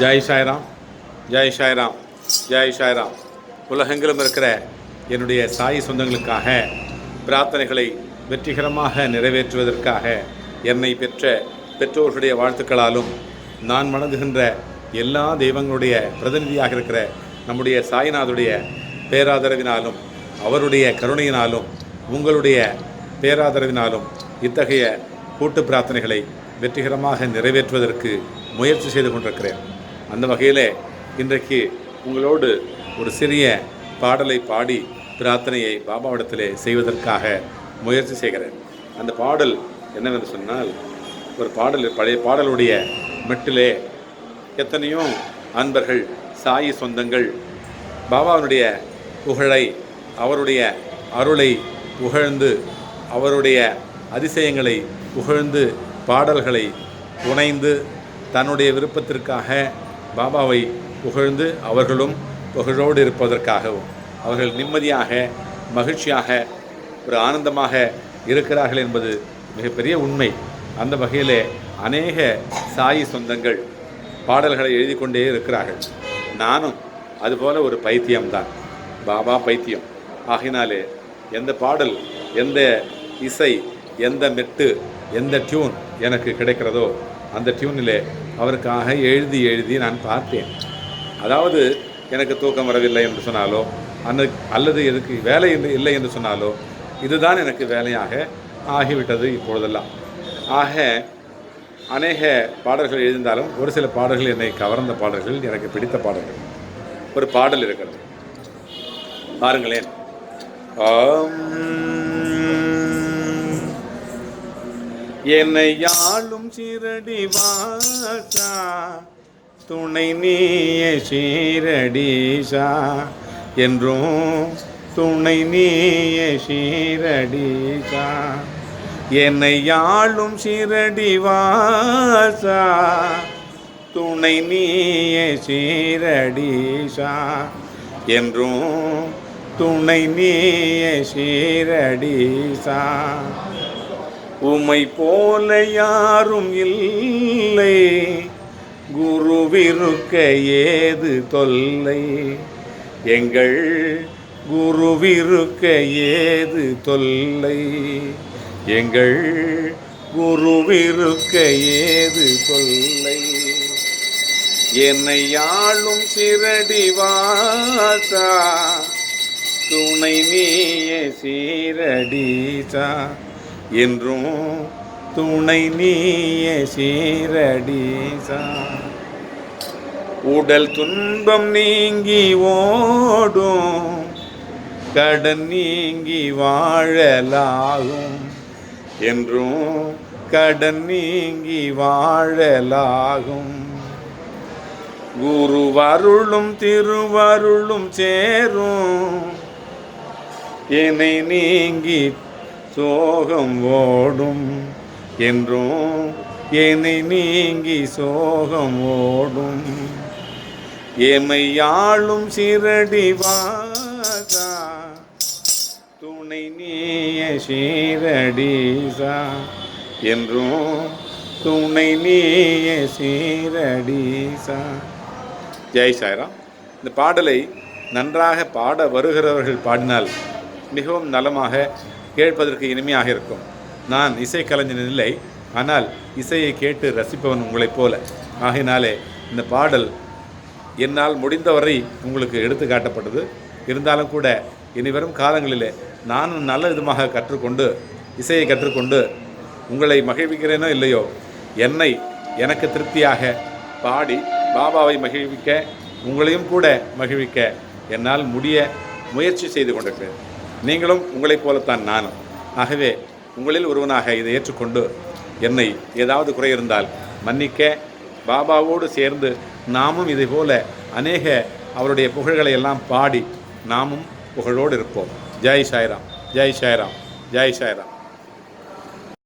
ஜெய் சாய்ராம், ஜெய் சாய்ராம், ஜெய் சாய்ராம். உலகெங்கிலும் இருக்கிற என்னுடைய சாய் சொந்தங்களுக்காக பிரார்த்தனைகளை வெற்றிகரமாக நிறைவேற்றுவதற்காக என்னை பெற்ற பெற்றோர்களுடைய வாழ்த்துக்களாலும் நான் வணங்குகின்ற எல்லா தெய்வங்களுடைய பிரதிநிதியாக இருக்கிற நம்முடைய சாய்நாதுடைய பேராதரவினாலும் அவருடைய கருணையினாலும் உங்களுடைய பேராதரவினாலும் இத்தகைய கூட்டு பிரார்த்தனைகளை வெற்றிகரமாக நிறைவேற்றுவதற்கு முயற்சி செய்து கொண்டிருக்கிறேன். அந்த வகையில் இன்றைக்கு உங்களோடு ஒரு சிறிய பாடலை பாடி பிரார்த்தனையை பாபாவிடத்திலே செய்வதற்காக முயற்சி செய்கிறேன். அந்த பாடல் என்னவென்று சொன்னால், ஒரு பாடல், பழைய பாடலுடைய மெட்டிலே எத்தனையோ அன்பர்கள் சாயி சொந்தங்கள் பாபாவினுடைய புகழை, அவருடைய அருளை புகழ்ந்து, அவருடைய அதிசயங்களை புகழ்ந்து, பாடல்களை புனைந்து தன்னுடைய விருப்பத்திற்காக பாபாவை புகழ்ந்து அவர்களும் புகழோடு இருப்பதற்காகவும் அவர்கள் நிம்மதியாக மகிழ்ச்சியாக ஒரு ஆனந்தமாக இருக்கிறார்கள் என்பது மிகப்பெரிய உண்மை. அந்த வகையிலே அநேக சாயி சொந்தங்கள் பாடல்களை எழுதி கொண்டே இருக்கிறார்கள். நானும் அதுபோல் ஒரு பைத்தியம்தான், பாபா பைத்தியம். ஆகினாலே எந்த பாடல், எந்த இசை, எந்த மெட்டு, எந்த டியூன் எனக்கு கிடைக்கிறதோ அந்த டியூனிலே அவருக்காக எழுதி எழுதி நான் பார்த்தேன். அதாவது எனக்கு தூக்கம் வரவில்லை என்று சொன்னாலோ, அல்லது எதுக்கு வேலை இல்லை என்று சொன்னாலோ, இதுதான் எனக்கு வேலையாக ஆகிவிட்டது இப்பொழுதெல்லாம். ஆக அநேக பாடல்கள் எழுதினாலும் ஒரு சில பாடல்கள் என்னை கவர்ந்த பாடல்கள், எனக்கு பிடித்த பாடல்கள். ஒரு பாடல் இருக்கிறது, பாருங்களேன். என்னை யாழும் சிரடி வாசா, துணை நீயே சீரடீசா, என்றும் துணை நீயே சீரடீசா. என்னை யாழும் சிரடி வாசா, துணை நீயே சீரடீசா, என்றும் துணை நீயே சீரடீசா. உம்மை போல யாரும் இல்லை, குருவிருக்க ஏது தொல்லை, எங்கள் குருவிருக்க ஏது தொல்லை, எங்கள் குருவிருக்க ஏது தொல்லை. என்னை யாழும் சிரடி வாசா, துணை நீயே சீரடீசா, என்றும் துணை நீயே சீரடீசா. உடல் துன்பம் நீங்கி ஓடும், கடன் நீங்கி வாழலாகும், என்றும் கடன் நீங்கி வாழலாகும். குருவருளும் திருவருளும் சேரும், என்னை நீங்கி சோகம் ஓடும், என்றும் என்னை நீங்கி சோகம் ஓடும். எமை யாழும் சிரடி வாசா, துணை நீயே சீரடீசா, என்றும் துணை நீயே சீரடீசா. ஜெய் சாய்ராம். இந்த பாடலை நன்றாக பாட வருகிறவர்கள் பாடினால் மிகவும் நலமாக, கேட்பதற்கு இனிமையாக இருக்கும். நான் இசைக்கலைஞன் இல்லை, ஆனால் இசையை கேட்டு ரசிப்பவன் உங்களைப் போல. ஆகினாலே இந்த பாடல் என்னால் முடிந்தவரை உங்களுக்கு எடுத்து காட்டப்பட்டது. இருந்தாலும் கூட இனிவரும் காலங்களிலே நானும் நல்ல விதமாக கற்றுக்கொண்டு, இசையை கற்றுக்கொண்டு உங்களை மகிழ்விக்கிறேனோ இல்லையோ, எனக்கு திருப்தியாக பாடி பாபாவை மகிழ்விக்க, உங்களையும் கூட மகிழ்விக்க என்னால் முயற்சி செய்து கொண்டிருக்கிறேன். நீங்களும் உங்களைப் போலத்தான் நானும். ஆகவே உங்களில் ஒருவனாக இதை ஏற்றுக்கொண்டு என்னை ஏதாவது குறை இருந்தால் மன்னிக்க, பாபாவோடு சேர்ந்து நாமும் இதை போல அநேக அவருடைய புகழ்களை எல்லாம் பாடி நாமும் புகழோடு இருப்போம். ஜெய் சாய்ராம், ஜெய் சாய்ராம், ஜெய் சாய்ராம்.